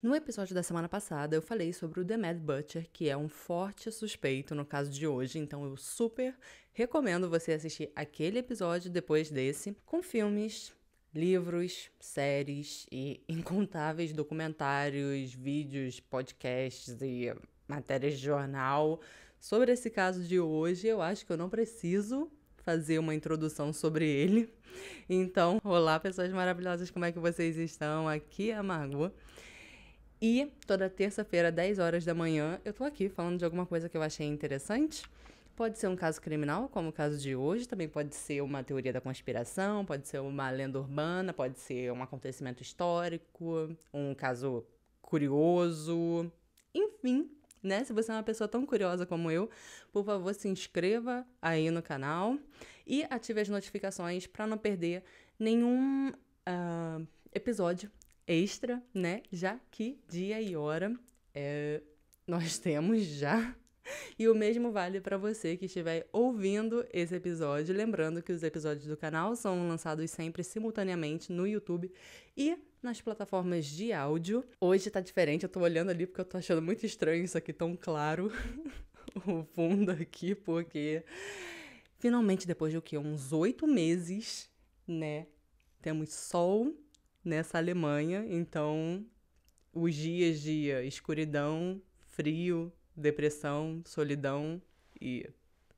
No episódio da semana passada, eu falei sobre o The Mad Butcher, que é um forte suspeito no caso de hoje, então eu super recomendo você assistir aquele episódio depois desse, com filmes, livros, séries e incontáveis documentários, vídeos, podcasts e matérias de jornal sobre esse caso de hoje. Eu acho que eu não preciso fazer uma introdução sobre ele. Então, olá, pessoas maravilhosas, como é que vocês estão? Aqui é a Margot. E toda terça-feira, 10 horas da manhã, eu tô aqui falando de alguma coisa que eu achei interessante. Pode ser um caso criminal, como o caso de hoje, também pode ser uma teoria da conspiração, pode ser uma lenda urbana, pode ser um acontecimento histórico, um caso curioso, enfim, né? Se você é uma pessoa tão curiosa como eu, por favor, se inscreva aí no canal e ative as notificações para não perder nenhum episódio extra, né? Já que dia e hora nós temos já. E o mesmo vale para você que estiver ouvindo esse episódio. Lembrando que os episódios do canal são lançados sempre simultaneamente no YouTube e nas plataformas de áudio. Hoje tá diferente, eu tô olhando ali porque eu tô achando muito estranho isso aqui tão claro. O fundo aqui, porque finalmente, depois de o quê? Uns 8 meses, né? Temos sol nessa Alemanha, então os dias de escuridão, frio, depressão, solidão e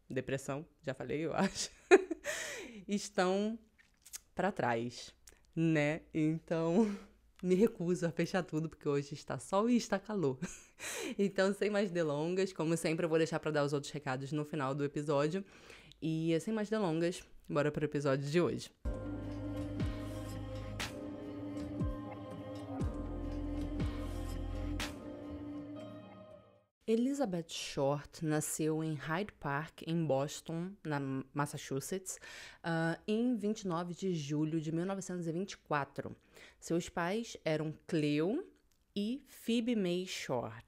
depressão, já falei, eu acho, estão para trás, né? Então, me recuso a fechar tudo porque hoje está sol e está calor. Então, sem mais delongas, como sempre, eu vou deixar para dar os outros recados no final do episódio. E sem mais delongas, bora para o episódio de hoje. Elizabeth Short nasceu em Hyde Park, em Boston, na Massachusetts, em 29 de julho de 1924. Seus pais eram Cleo e Phoebe May Short.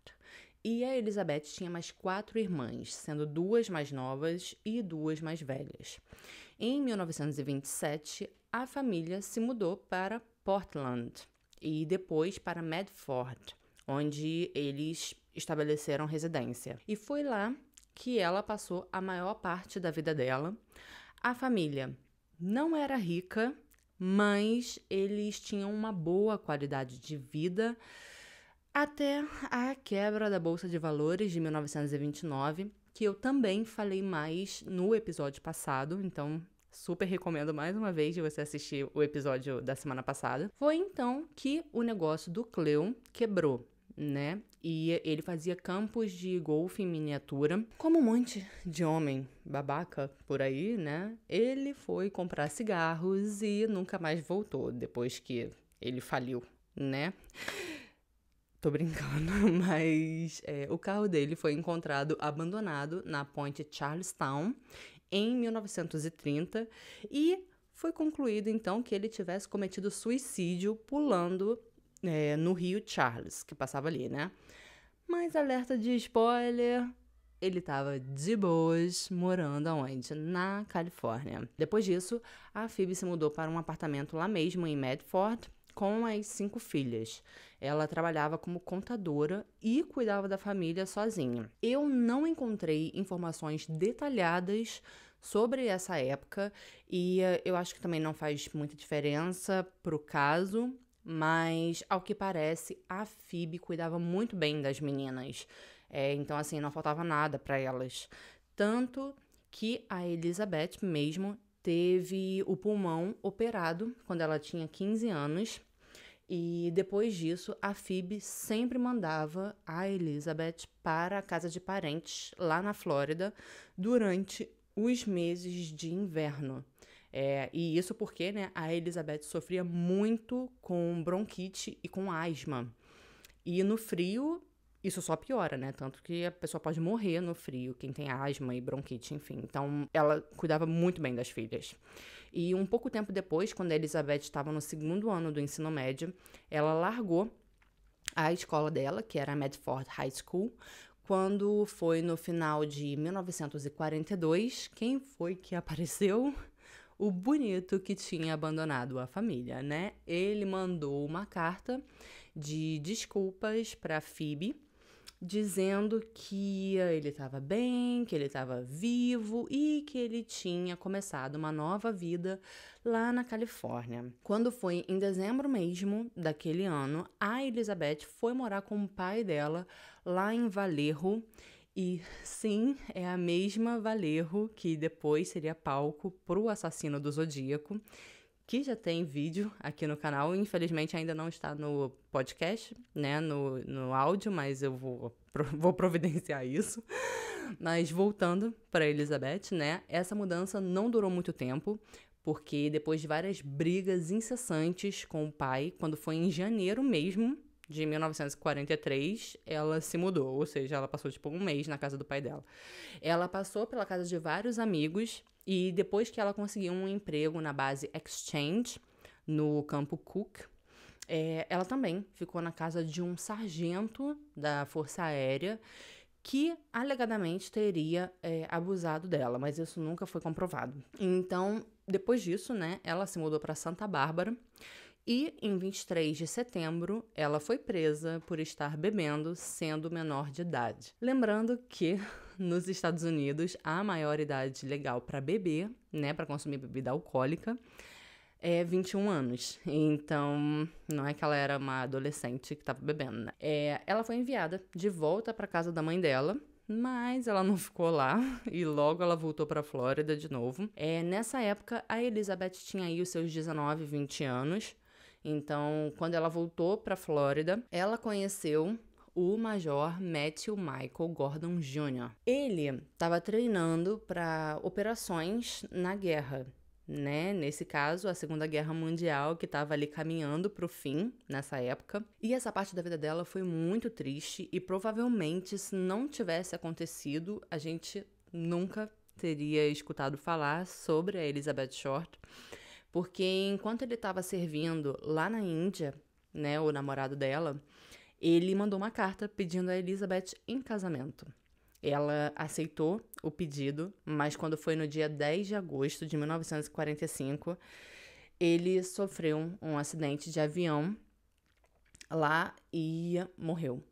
E a Elizabeth tinha mais 4 irmãs, sendo 2 mais novas e 2 mais velhas. Em 1927, a família se mudou para Portland e depois para Medford, onde eles estabeleceram residência. E foi lá que ela passou a maior parte da vida dela. A família não era rica, mas eles tinham uma boa qualidade de vida até a quebra da Bolsa de Valores de 1929, que eu também falei mais no episódio passado, então super recomendo mais uma vez de você assistir o episódio da semana passada. Foi então que o negócio do Cleo quebrou, né? E ele fazia campos de golfe em miniatura. Como um monte de homem babaca por aí, né? Ele foi comprar cigarros e nunca mais voltou depois que ele faliu, né? Tô brincando, mas o carro dele foi encontrado abandonado na ponte Charlestown em 1930 e foi concluído então que ele tivesse cometido suicídio pulando no rio Charles, que passava ali, né? Mas alerta de spoiler, ele estava de boas morando aonde? Na Califórnia. Depois disso, a Phoebe se mudou para um apartamento lá mesmo em Medford com as 5 filhas. Ela trabalhava como contadora e cuidava da família sozinha. Eu não encontrei informações detalhadas sobre essa época e eu acho que também não faz muita diferença pro caso, mas ao que parece a Phoebe cuidava muito bem das meninas. Então assim, não faltava nada para elas. Tanto que a Elizabeth mesmo teve o pulmão operado quando ela tinha 15 anos. E depois disso, a Phoebe sempre mandava a Elizabeth para a casa de parentes lá na Flórida durante os meses de inverno. E isso porque, né, a Elizabeth sofria muito com bronquite e com asma. E no frio, isso só piora, né? Tanto que a pessoa pode morrer no frio, quem tem asma e bronquite, enfim. Então, ela cuidava muito bem das filhas. E um pouco tempo depois, quando a Elizabeth estava no 2º ano do ensino médio, ela largou a escola dela, que era a Medford High School, quando foi no final de 1942, quem foi que apareceu? O bonito que tinha abandonado a família, né? Ele mandou uma carta de desculpas para Phoebe, dizendo que ele estava bem, que ele estava vivo e que ele tinha começado uma nova vida lá na Califórnia. Quando foi em dezembro mesmo daquele ano, a Elizabeth foi morar com o pai dela lá em Vallejo. E sim, é a mesma Vallejo que depois seria palco pro Assassino do Zodíaco, que já tem vídeo aqui no canal. Infelizmente ainda não está no podcast, né, no áudio, mas eu vou providenciar isso. Mas voltando para Elizabeth, né, essa mudança não durou muito tempo, porque depois de várias brigas incessantes com o pai, quando foi em janeiro mesmo de 1943, ela se mudou, ou seja, ela passou tipo um mês na casa do pai dela. Ela passou pela casa de vários amigos e depois que ela conseguiu um emprego na base Exchange, no campo Cook, ela também ficou na casa de um sargento da Força Aérea que alegadamente teria abusado dela, mas isso nunca foi comprovado. Então, depois disso, né, ela se mudou para Santa Bárbara e, em 23 de setembro, ela foi presa por estar bebendo, sendo menor de idade. Lembrando que, nos Estados Unidos, a maioridade legal para beber, né, para consumir bebida alcoólica, é 21 anos. Então, não é que ela era uma adolescente que estava bebendo, né? Ela foi enviada de volta para casa da mãe dela, mas ela não ficou lá e logo ela voltou para a Flórida de novo. Nessa época, a Elizabeth tinha aí os seus 19, 20 anos. Então, quando ela voltou para a Flórida, ela conheceu o Major Matthew Michael Gordon Jr. Ele estava treinando para operações na guerra, né? Nesse caso, a Segunda Guerra Mundial, que estava ali caminhando para o fim nessa época. E essa parte da vida dela foi muito triste e provavelmente, se não tivesse acontecido, a gente nunca teria escutado falar sobre a Elizabeth Short. Porque enquanto ele estava servindo lá na Índia, né, o namorado dela, ele mandou uma carta pedindo a Elizabeth em casamento. Ela aceitou o pedido, mas quando foi no dia 10 de agosto de 1945, ele sofreu um acidente de avião lá e morreu.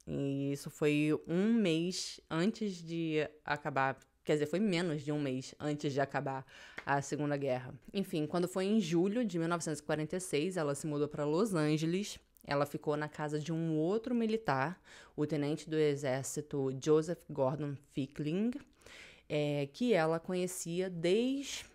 E isso foi um mês antes de acabar. Quer dizer, foi menos de um mês antes de acabar a Segunda Guerra. Enfim, quando foi em julho de 1946, ela se mudou para Los Angeles. Ela ficou na casa de um outro militar, o tenente do exército Joseph Gordon Fickling, que ela conhecia desde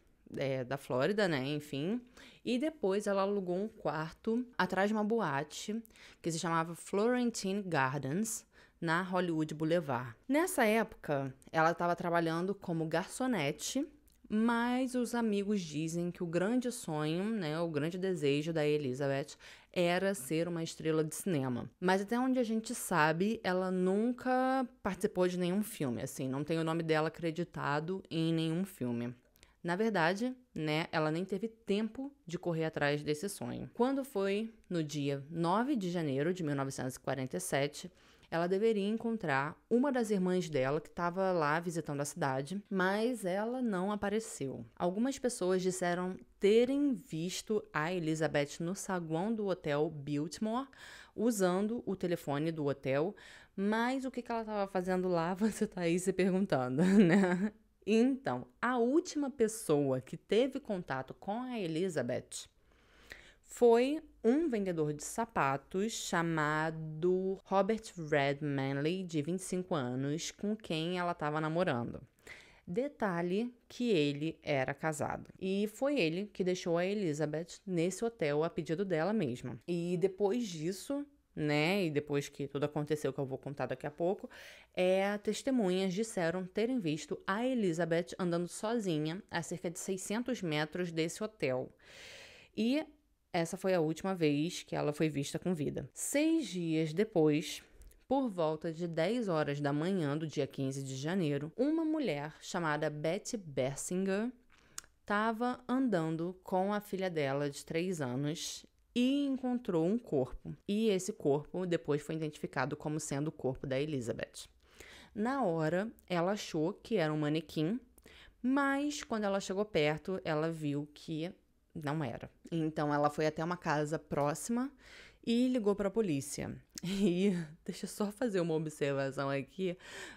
da Flórida, né, enfim. E depois ela alugou um quarto atrás de uma boate que se chamava Florentine Gardens, na Hollywood Boulevard. Nessa época, ela estava trabalhando como garçonete, mas os amigos dizem que o grande sonho, né, o grande desejo da Elizabeth era ser uma estrela de cinema. Mas até onde a gente sabe, ela nunca participou de nenhum filme, assim, não tem o nome dela acreditado em nenhum filme. Na verdade, né, ela nem teve tempo de correr atrás desse sonho. Quando foi no dia 9 de janeiro de 1947, ela deveria encontrar uma das irmãs dela que estava lá visitando a cidade, mas ela não apareceu. Algumas pessoas disseram terem visto a Elizabeth no saguão do hotel Biltmore, usando o telefone do hotel, mas o que ela estava fazendo lá, você está aí se perguntando, né? Então, a última pessoa que teve contato com a Elizabeth foi um vendedor de sapatos chamado Robert Red Manley, de 25 anos, com quem ela estava namorando. Detalhe que ele era casado. E foi ele que deixou a Elizabeth nesse hotel a pedido dela mesma. E depois disso, né, e depois que tudo aconteceu, que eu vou contar daqui a pouco, testemunhas disseram terem visto a Elizabeth andando sozinha a cerca de 600 metros desse hotel. E essa foi a última vez que ela foi vista com vida. 6 dias depois, por volta de 10 horas da manhã do dia 15 de janeiro, uma mulher chamada Betty Bersinger estava andando com a filha dela de 3 anos e encontrou um corpo. E esse corpo depois foi identificado como sendo o corpo da Elizabeth. Na hora, ela achou que era um manequim, mas quando ela chegou perto, ela viu que não era. Então, ela foi até uma casa próxima e ligou para a polícia. E deixa eu só fazer uma observação aqui,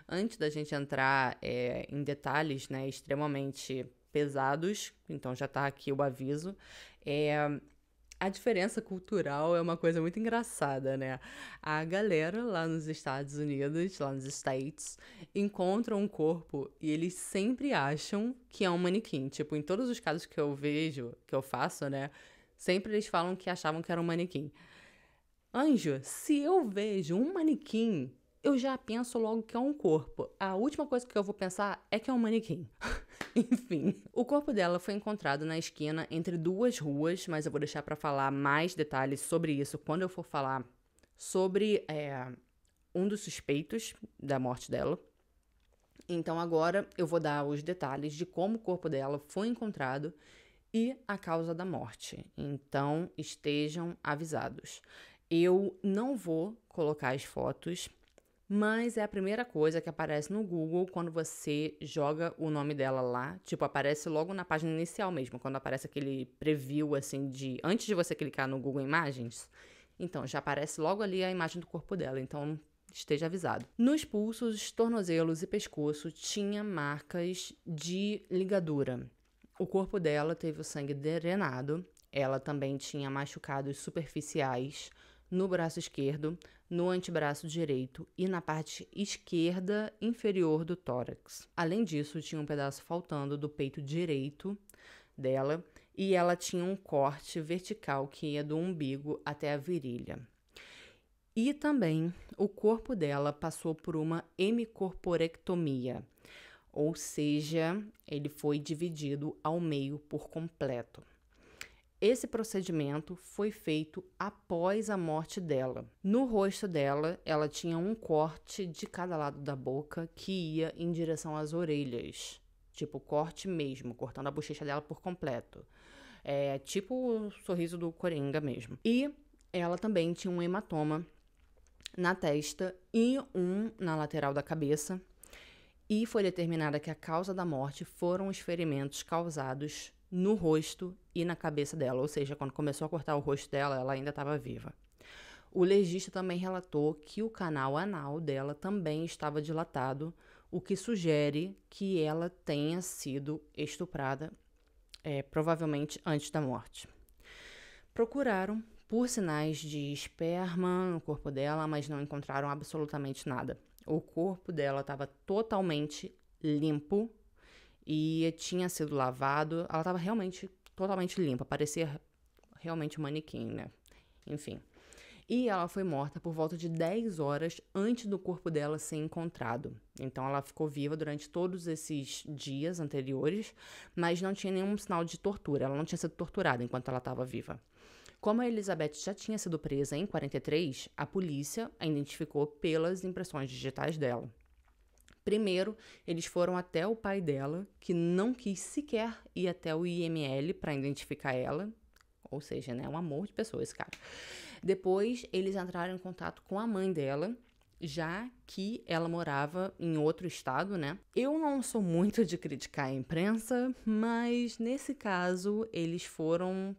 antes da gente entrar em detalhes, né, extremamente pesados, então já tá aqui o aviso. A diferença cultural é uma coisa muito engraçada, né? A galera lá nos Estados Unidos, lá nos States, encontra um corpo e eles sempre acham que é um manequim. Tipo, em todos os casos que eu vejo, que eu faço, né? Sempre eles falam que achavam que era um manequim. Anjo, se eu vejo um manequim, eu já penso logo que é um corpo. A última coisa que eu vou pensar é que é um manequim. Enfim, o corpo dela foi encontrado na esquina entre duas ruas, mas eu vou deixar para falar mais detalhes sobre isso quando eu for falar sobre um dos suspeitos da morte dela. Então agora eu vou dar os detalhes de como o corpo dela foi encontrado e a causa da morte. Então estejam avisados. Eu não vou colocar as fotos, mas é a primeira coisa que aparece no Google quando você joga o nome dela lá. Tipo, aparece logo na página inicial mesmo, quando aparece aquele preview, assim, de... Antes de você clicar no Google Imagens, então, já aparece logo ali a imagem do corpo dela, então esteja avisado. Nos pulsos, tornozelos e pescoço tinha marcas de ligadura. O corpo dela teve o sangue drenado, ela também tinha machucados superficiais no braço esquerdo, no antebraço direito e na parte esquerda inferior do tórax. Além disso, tinha um pedaço faltando do peito direito dela e ela tinha um corte vertical que ia do umbigo até a virilha. E também o corpo dela passou por uma hemicorporectomia, ou seja, ele foi dividido ao meio por completo. Esse procedimento foi feito após a morte dela. No rosto dela, ela tinha um corte de cada lado da boca que ia em direção às orelhas. Tipo, corte mesmo, cortando a bochecha dela por completo. Tipo o sorriso do Coringa mesmo. E ela também tinha um hematoma na testa e um na lateral da cabeça. E foi determinada que a causa da morte foram os ferimentos causados no rosto e na cabeça dela, ou seja, quando começou a cortar o rosto dela, ela ainda estava viva. O legista também relatou que o canal anal dela também estava dilatado, o que sugere que ela tenha sido estuprada, provavelmente antes da morte. Procuraram por sinais de esperma no corpo dela, mas não encontraram absolutamente nada. O corpo dela estava totalmente limpo e tinha sido lavado. Ela estava realmente totalmente limpa, parecia realmente um manequim, né? Enfim. E ela foi morta por volta de 10 horas antes do corpo dela ser encontrado. Então ela ficou viva durante todos esses dias anteriores, mas não tinha nenhum sinal de tortura. Ela não tinha sido torturada enquanto ela estava viva. Como a Elizabeth já tinha sido presa em 43, a polícia a identificou pelas impressões digitais dela. Primeiro, eles foram até o pai dela, que não quis sequer ir até o IML para identificar ela. Ou seja, né, um amor de pessoa esse cara. Depois, eles entraram em contato com a mãe dela, já que ela morava em outro estado, né? Eu não sou muito de criticar a imprensa, mas nesse caso, eles foram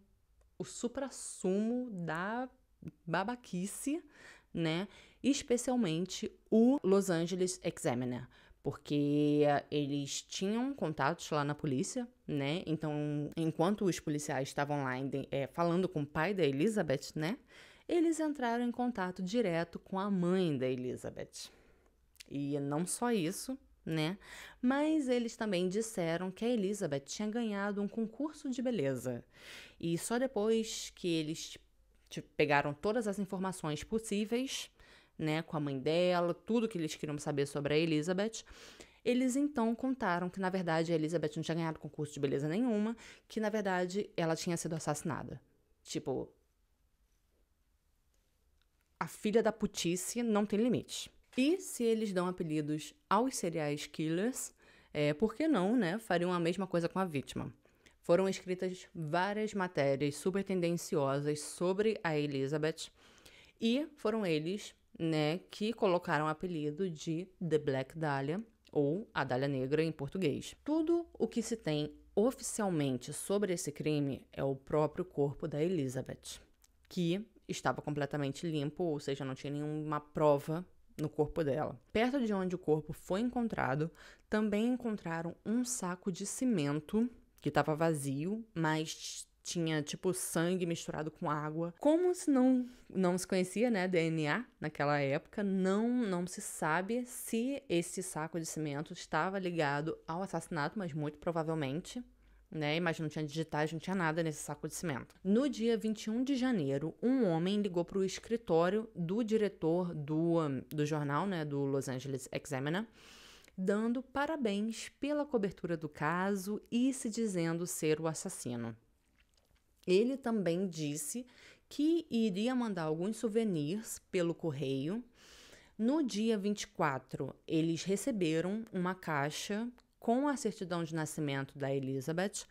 o suprassumo da babaquice, né? Especialmente o Los Angeles Examiner, porque eles tinham contatos lá na polícia, né? Então, enquanto os policiais estavam lá falando com o pai da Elizabeth, né? Eles entraram em contato direto com a mãe da Elizabeth. E não só isso, né? Mas eles também disseram que a Elizabeth tinha ganhado um concurso de beleza. E só depois que eles pegaram todas as informações possíveis, né, com a mãe dela, tudo que eles queriam saber sobre a Elizabeth, eles então contaram que, na verdade, a Elizabeth não tinha ganhado concurso de beleza nenhuma, que, na verdade, ela tinha sido assassinada. Tipo, a filha da putice não tem limite. E se eles dão apelidos aos serial killers, por que não, né, fariam a mesma coisa com a vítima? Foram escritas várias matérias super tendenciosas sobre a Elizabeth e foram eles, né, que colocaram o apelido de The Black Dahlia, ou a Dália Negra em português. Tudo o que se tem oficialmente sobre esse crime é o próprio corpo da Elizabeth, que estava completamente limpo, ou seja, não tinha nenhuma prova no corpo dela. Perto de onde o corpo foi encontrado, também encontraram um saco de cimento que estava vazio, mas tinha tipo sangue misturado com água. Como se não se conhecia, né, DNA naquela época, não se sabe se esse saco de cimento estava ligado ao assassinato, mas muito provavelmente, né? Mas não tinha digitais, não tinha nada nesse saco de cimento. No dia 21 de janeiro, um homem ligou para o escritório do diretor do jornal, né, do Los Angeles Examiner, dando parabéns pela cobertura do caso e se dizendo ser o assassino. Ele também disse que iria mandar alguns souvenirs pelo correio. No dia 24, eles receberam uma caixa com a certidão de nascimento da Elizabeth.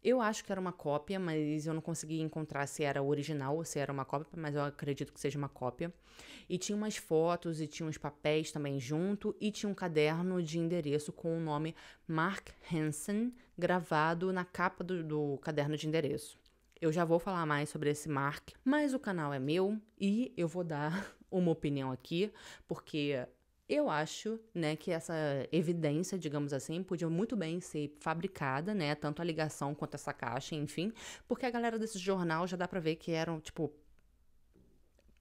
Eu acho que era uma cópia, mas eu não consegui encontrar se era original ou se era uma cópia, mas eu acredito que seja uma cópia. E tinha umas fotos e tinha uns papéis também junto e tinha um caderno de endereço com o nome Mark Hansen gravado na capa do caderno de endereço. Eu já vou falar mais sobre esse Mark, mas o canal é meu e eu vou dar uma opinião aqui, porque eu acho, né, que essa evidência, digamos assim, podia muito bem ser fabricada, né, tanto a ligação quanto essa caixa, enfim, porque a galera desse jornal já dá pra ver que eram, tipo,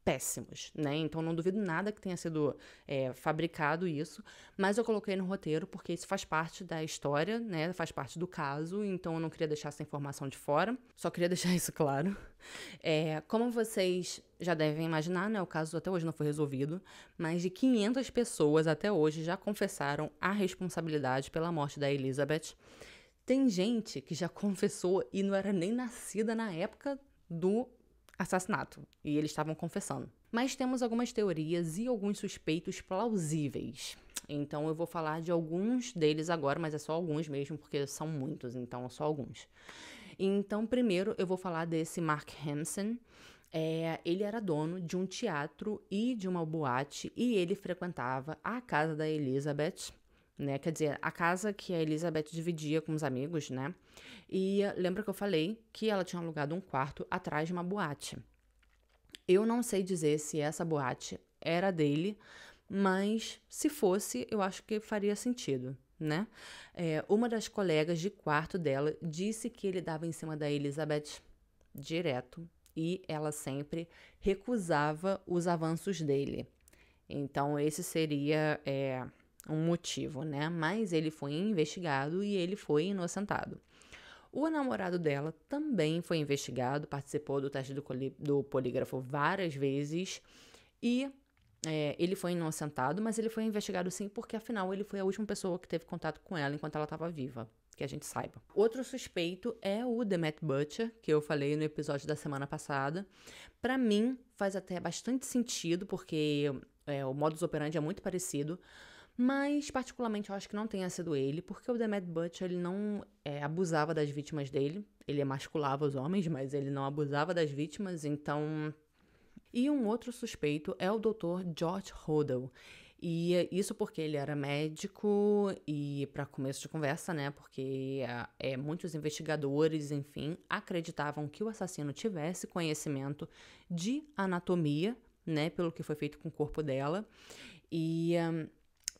péssimos, né? Então não duvido nada que tenha sido fabricado isso, mas eu coloquei no roteiro porque isso faz parte da história, né? Faz parte do caso, então eu não queria deixar essa informação de fora, só queria deixar isso claro. Como vocês já devem imaginar, né? O caso até hoje não foi resolvido, mais de 500 pessoas até hoje já confessaram a responsabilidade pela morte da Elizabeth. Tem gente que já confessou e não era nem nascida na época do assassinato, e eles estavam confessando. Mas temos algumas teorias e alguns suspeitos plausíveis. Então eu vou falar de alguns deles agora, mas é só alguns mesmo, porque são muitos, então só alguns. Então, primeiro eu vou falar desse Mark Hansen. Ele era dono de um teatro e de uma boate, e ele frequentava a casa da Elizabeth, né? Quer dizer, a casa que a Elizabeth dividia com os amigos, né? E lembra que eu falei que ela tinha alugado um quarto atrás de uma boate. Eu não sei dizer se essa boate era dele, mas se fosse, eu acho que faria sentido, né? Uma das colegas de quarto dela disse que ele dava em cima da Elizabeth direto e ela sempre recusava os avanços dele. Então, esse seria um motivo, né? Mas ele foi investigado e ele foi inocentado. O namorado dela também foi investigado, participou do teste do polígrafo várias vezes e ele foi inocentado, mas ele foi investigado sim porque, afinal, ele foi a última pessoa que teve contato com ela enquanto ela estava viva, que a gente saiba. Outro suspeito é o Demet Butcher, que eu falei no episódio da semana passada. Para mim, faz até bastante sentido, porque o modus operandi é muito parecido, mas, particularmente, eu acho que não tenha sido ele, porque o Demet Butcher, ele não abusava das vítimas dele. Ele emasculava os homens, mas ele não abusava das vítimas, então... E um outro suspeito é o Dr. George Hodel. E isso porque ele era médico e, para começo de conversa, né, porque muitos investigadores, enfim, acreditavam que o assassino tivesse conhecimento de anatomia, né, pelo que foi feito com o corpo dela. E...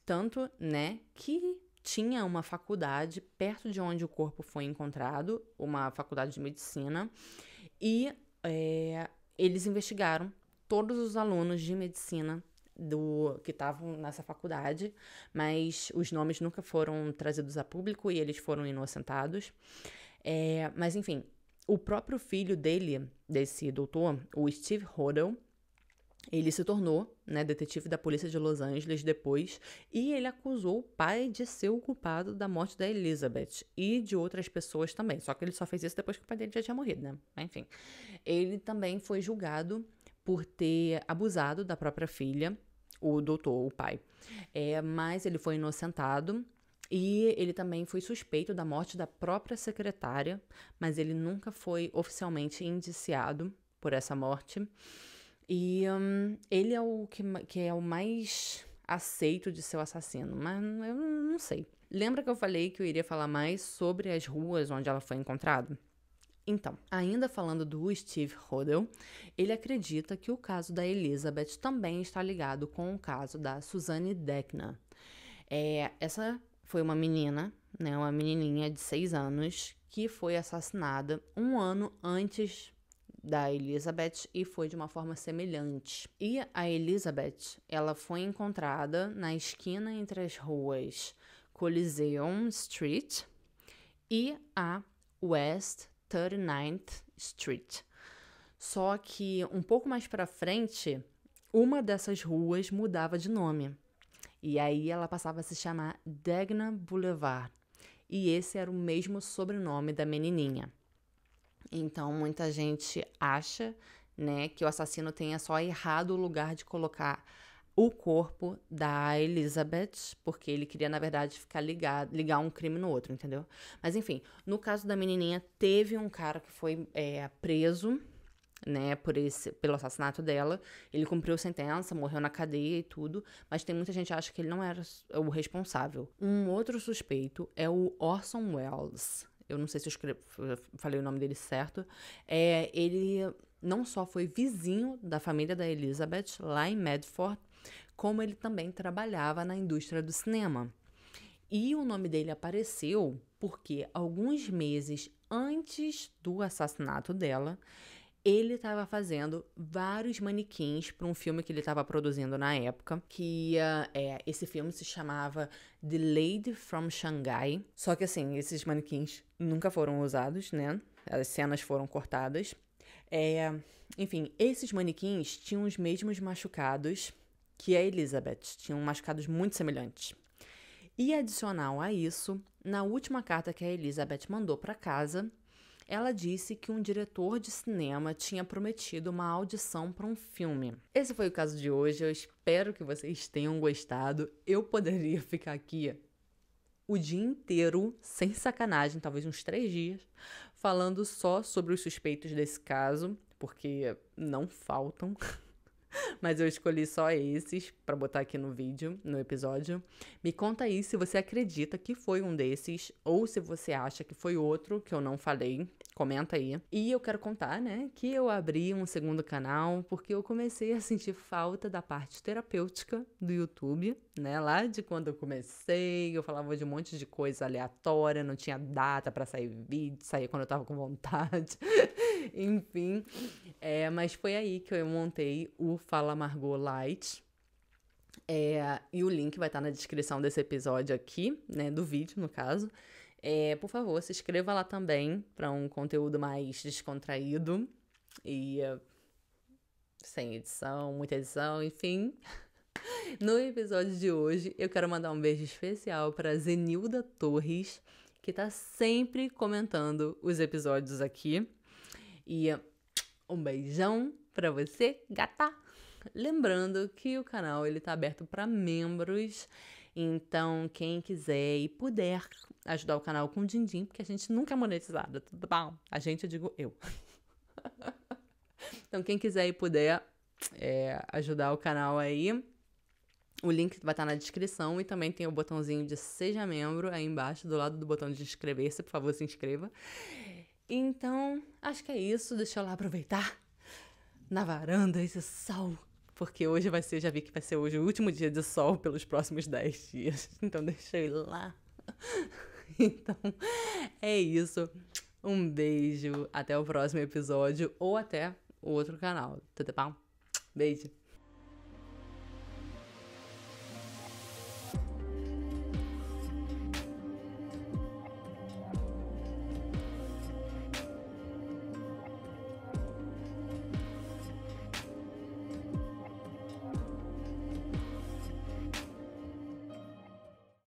tanto, né, que tinha uma faculdade perto de onde o corpo foi encontrado, uma faculdade de medicina, e eles investigaram todos os alunos de medicina que estavam nessa faculdade, mas os nomes nunca foram trazidos a público e eles foram inocentados. Mas, enfim, o próprio filho dele, desse doutor, o Steve Hodel, ele se tornou, né, detetive da polícia de Los Angeles depois, e ele acusou o pai de ser o culpado da morte da Elizabeth e de outras pessoas também. Só que ele só fez isso depois que o pai dele já tinha morrido, né? Mas, enfim, ele também foi julgado por ter abusado da própria filha, o doutor, o pai. Mas ele foi inocentado e ele também foi suspeito da morte da própria secretária, mas ele nunca foi oficialmente indiciado por essa morte. E ele é o que é o mais aceito de ser o assassino, mas eu não sei. Lembra que eu falei que eu iria falar mais sobre as ruas onde ela foi encontrada? Então, ainda falando do Steve Hodel, ele acredita que o caso da Elizabeth também está ligado com o caso da Suzanne Deckner. Essa foi uma menina, né, uma menininha de 6 anos, que foi assassinada um ano antes da Elizabeth e foi de uma forma semelhante. E a Elizabeth, ela foi encontrada na esquina entre as ruas Coliseum Street e a West 39th Street. Só que um pouco mais para frente, uma dessas ruas mudava de nome. E aí ela passava a se chamar Dagna Boulevard. E esse era o mesmo sobrenome da menininha. Então, muita gente acha, né, que o assassino tenha só errado o lugar de colocar o corpo da Elizabeth, porque ele queria, na verdade, ligar um crime no outro, entendeu? Mas, enfim, no caso da menininha, teve um cara que foi preso, né, pelo assassinato dela. Ele cumpriu sentença, morreu na cadeia e tudo, mas tem muita gente que acha que ele não era o responsável. Um outro suspeito é o Orson Welles. Eu não sei se eu falei o nome dele certo. Ele não só foi vizinho da família da Elizabeth, lá em Medford, como ele também trabalhava na indústria do cinema. E o nome dele apareceu porque alguns meses antes do assassinato dela, ele estava fazendo vários manequins para um filme que ele estava produzindo na época, que esse filme se chamava The Lady from Shanghai. Só que assim, esses manequins nunca foram usados, né? As cenas foram cortadas. Enfim, esses manequins tinham os mesmos machucados que a Elizabeth. Tinham machucados muito semelhantes. E adicional a isso, na última carta que a Elizabeth mandou para casa, ela disse que um diretor de cinema tinha prometido uma audição para um filme. Esse foi o caso de hoje, eu espero que vocês tenham gostado. Eu poderia ficar aqui o dia inteiro, sem sacanagem, talvez uns 3 dias, falando só sobre os suspeitos desse caso, porque não faltam. Mas eu escolhi só esses para botar aqui no vídeo, no episódio. Me conta aí se você acredita que foi um desses ou se você acha que foi outro que eu não falei. Comenta aí. E eu quero contar, né, que eu abri um segundo canal porque eu comecei a sentir falta da parte terapêutica do YouTube, né? Lá de quando eu comecei, eu falava de um monte de coisa aleatória, não tinha data para sair vídeo, saía quando eu tava com vontade. Enfim, mas foi aí que eu montei o Fala Margot Light. E o link vai estar na descrição desse episódio aqui, né, do vídeo, no caso. Por favor, se inscreva lá também para um conteúdo mais descontraído e sem edição, muita edição, enfim. No episódio de hoje, eu quero mandar um beijo especial para Zenilda Torres, que tá sempre comentando os episódios aqui. E um beijão pra você, gata! Lembrando que o canal ele tá aberto para membros, então quem quiser e puder ajudar o canal com din-din, porque a gente nunca é monetizado, tudo bom? A gente, eu digo eu. Então quem quiser e puder ajudar o canal aí, o link vai estar na descrição e também tem o botãozinho de Seja Membro aí embaixo, do lado do botão de inscrever-se, por favor, se inscreva. Então, acho que é isso. Deixa eu lá aproveitar na varanda esse sol, porque hoje já vi que vai ser hoje o último dia de sol pelos próximos 10 dias. Então, deixa eu ir lá. Então, é isso. Um beijo, até o próximo episódio ou até o outro canal. Tudo bom? Beijo.